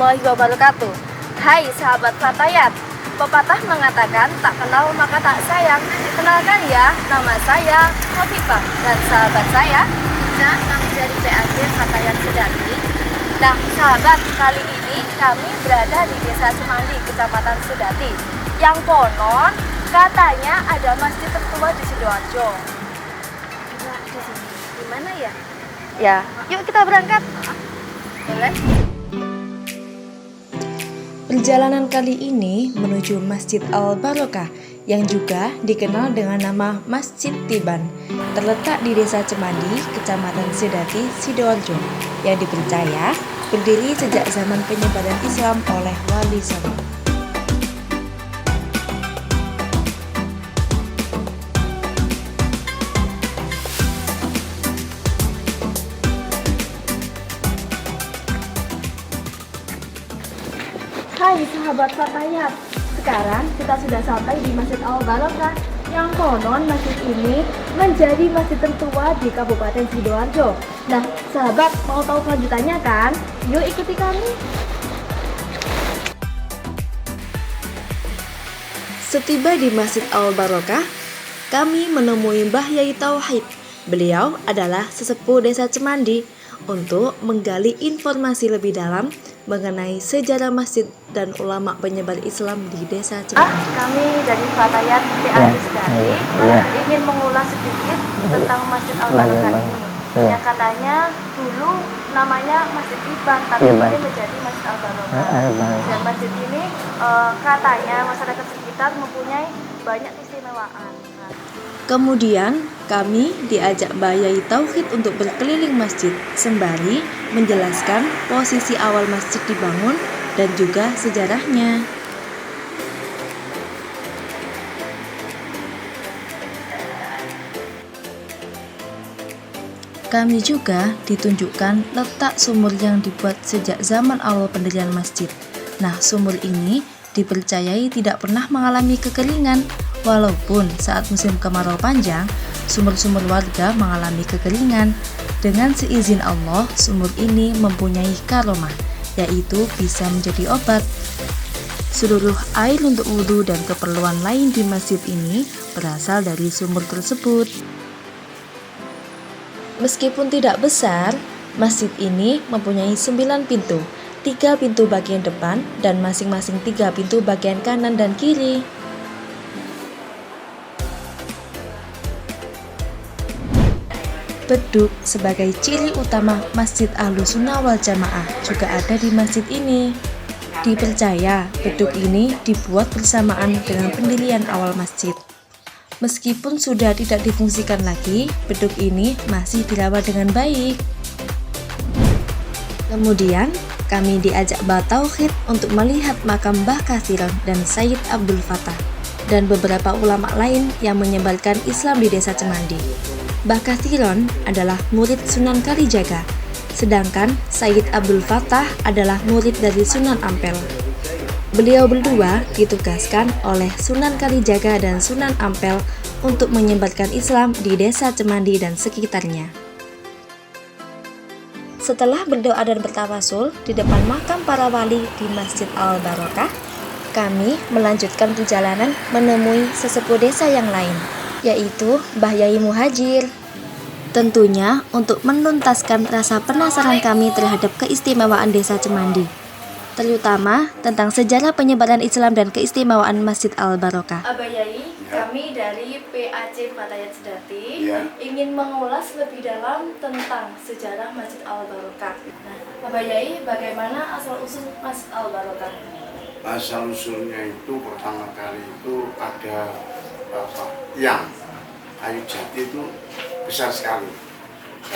warahmatullahi wabarakatuh. Hai sahabat Fatayat, pepatah mengatakan tak kenal maka tak sayang. Kenalkan ya, nama saya Khofifah dan sahabat saya Nah, kami dari PAJ Fatayat Sedati. Nah sahabat, kali ini kami berada di Desa Cemandi, Kecamatan Sedati, yang konon katanya ada masjid tertua di Sidoarjo. Nah, di sini gimana ya? Ya, yuk kita berangkat. Boleh? Perjalanan kali ini menuju Masjid Al-Barokah yang juga dikenal dengan nama Masjid Tiban, terletak di Desa Cemandi, Kecamatan Sedati, Sidoarjo, yang dipercaya berdiri sejak zaman penyebaran Islam oleh Wali Songo. Hai sahabat Fatayat, sekarang kita sudah sampai di Masjid Al-Barokah yang konon masjid ini menjadi masjid tertua di Kabupaten Sidoarjo. Nah sahabat, mau tahu kelanjutannya kan? Yuk ikuti kami. Setiba di Masjid Al-Barokah, kami menemui Mbah Yai Tauhid. Beliau adalah sesepuh Desa Cemandi untuk menggali informasi lebih dalam mengenai sejarah masjid dan ulama penyebar Islam di Desa Cemandi. Kami dari Fatayat PAJ Sedati ingin mengulas sedikit tentang Masjid Al-Barokah ini. Yang katanya dulu namanya Masjid Tiban, tapi ini menjadi Masjid Al-Barokah. Dan masjid ini katanya masyarakat sekitar mempunyai banyak keistimewaan. Kemudian kami diajak Mbah Yai Tauhid untuk berkeliling masjid sembari menjelaskan posisi awal masjid dibangun dan juga sejarahnya. Kami juga ditunjukkan letak sumur yang dibuat sejak zaman awal pendirian masjid. Nah, sumur ini dipercayai tidak pernah mengalami kekeringan, walaupun saat musim kemarau panjang, sumur-sumur warga mengalami kekeringan. Dengan seizin Allah, sumur ini mempunyai karomah, yaitu bisa menjadi obat. Seluruh air untuk wudhu dan keperluan lain di masjid ini berasal dari sumur tersebut. Meskipun tidak besar, masjid ini mempunyai 9 pintu, 3 pintu bagian depan dan masing-masing 3 pintu bagian kanan dan kiri. Beduk sebagai ciri utama Masjid Ahlussunnah wal Jamaah juga ada di masjid ini. Dipercaya beduk ini dibuat bersamaan dengan pendirian awal masjid. Meskipun sudah tidak difungsikan lagi, beduk ini masih dirawat dengan baik. Kemudian, kami diajak Mbah Tauhid untuk melihat makam Mbah Katsiron dan Sayyid Abdul Fattah dan beberapa ulama lain yang menyebarkan Islam di Desa Cemandi. Mbah Katsiron adalah murid Sunan Kalijaga, sedangkan Sayyid Abdul Fattah adalah murid dari Sunan Ampel. Beliau berdua ditugaskan oleh Sunan Kalijaga dan Sunan Ampel untuk menyebarkan Islam di Desa Cemandi dan sekitarnya. Setelah berdoa dan bertawasul di depan makam para wali di Masjid Al-Barokah, kami melanjutkan perjalanan menemui sesepuh desa yang lain, yaitu Mbah Yai Muhajir. Tentunya untuk menuntaskan rasa penasaran kami terhadap keistimewaan Desa Cemandi, terutama tentang sejarah penyebaran Islam dan keistimewaan Masjid Al-Barokah. Abah Yai, kami dari PAJ Fatayat Sedati ingin mengulas lebih dalam tentang sejarah Masjid Al-Barokah. Nah, Abah Yai, bagaimana asal-usul Masjid Al-Barokah? Asal-usulnya itu pertama kali itu ada tiang kayu jati itu besar sekali.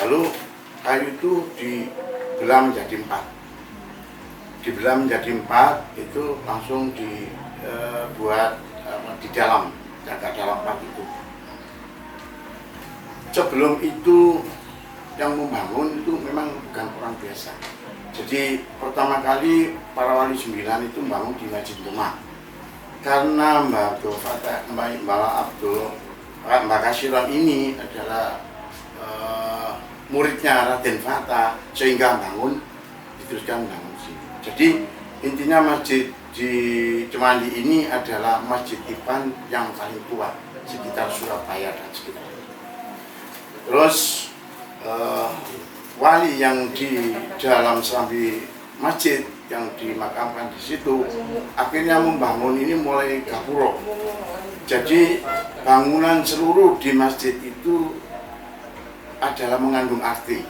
Lalu kayu itu dibelah menjadi 4. Dibelah menjadi 4 itu langsung dibuat di dalam jaga dalam 4 itu. Sebelum itu yang membangun itu memang bukan orang biasa. Jadi pertama kali para wali 9 itu membangun di Masjid Demak. Karena Mbah Abdul Fattah, Mbah Katsiron ini adalah muridnya Raden Fattah, sehingga bangun diteruskan bangun sini. Jadi intinya masjid di Cemandi ini adalah masjid Iban yang paling tua sekitar Surabaya dan sekitarnya. Terus wali yang di dalam serambi masjid yang dimakamkan di situ akhirnya membangun ini mulai gapuro. Jadi bangunan seluruh di masjid itu adalah mengandung arti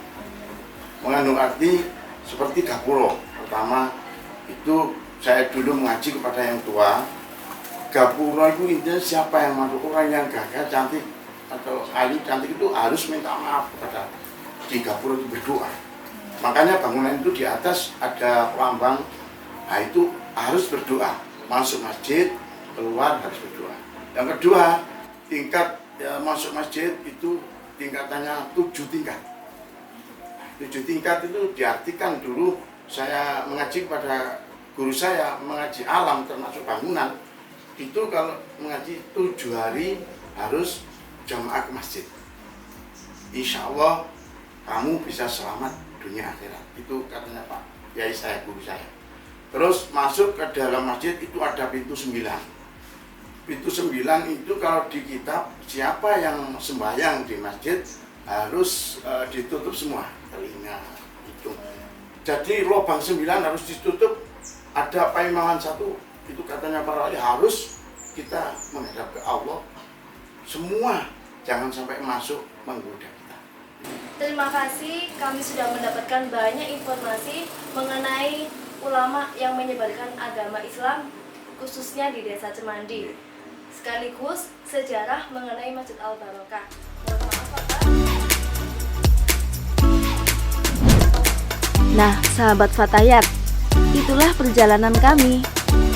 seperti gapuro. Pertama itu saya dulu mengaji kepada yang tua, gapuro itu intinya siapa yang masuk, orang yang gagah cantik atau ayu cantik itu harus minta maaf kepada di gapuro itu berdoa. Makanya bangunan itu di atas ada lambang, nah itu harus berdoa. Masuk masjid, keluar harus berdoa. Yang kedua, tingkat masuk masjid itu tingkatannya 7 tingkat. 7 tingkat itu diartikan dulu saya mengaji kepada guru saya, mengaji alam termasuk bangunan. Itu kalau mengaji 7 hari harus jamaah ke masjid. Insya Allah kamu bisa selamat dunia akhirat. Itu katanya Pak Yai saya, guru saya. Terus masuk ke dalam masjid itu ada pintu 9. Pintu 9 itu kalau di kitab siapa yang sembahyang di masjid harus ditutup semua telinga itu. Jadi lubang 9 harus ditutup. Ada paimangan 1 itu katanya para wali harus kita menghadap ke Allah. Semua jangan sampai masuk menggoda kita. Terima kasih, kami sudah mendapatkan banyak informasi mengenai ulama yang menyebarkan agama Islam khususnya di Desa Cemandi. Sekaligus sejarah mengenai Masjid Al-Barokah. Mohon maaf, Pak. Nah, sahabat Fatayat, itulah perjalanan kami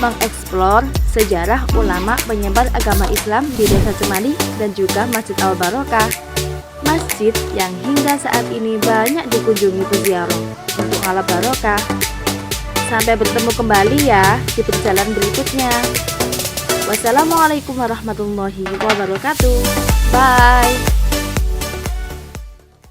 mengeksplor sejarah ulama penyebar agama Islam di Desa Cemandi dan juga Masjid Al-Barokah. Masjid yang hingga saat ini banyak dikunjungi peziarah untuk ngalap barokah. Sampai bertemu kembali ya di perjalanan berikutnya. Wassalamualaikum warahmatullahi wabarakatuh. Bye.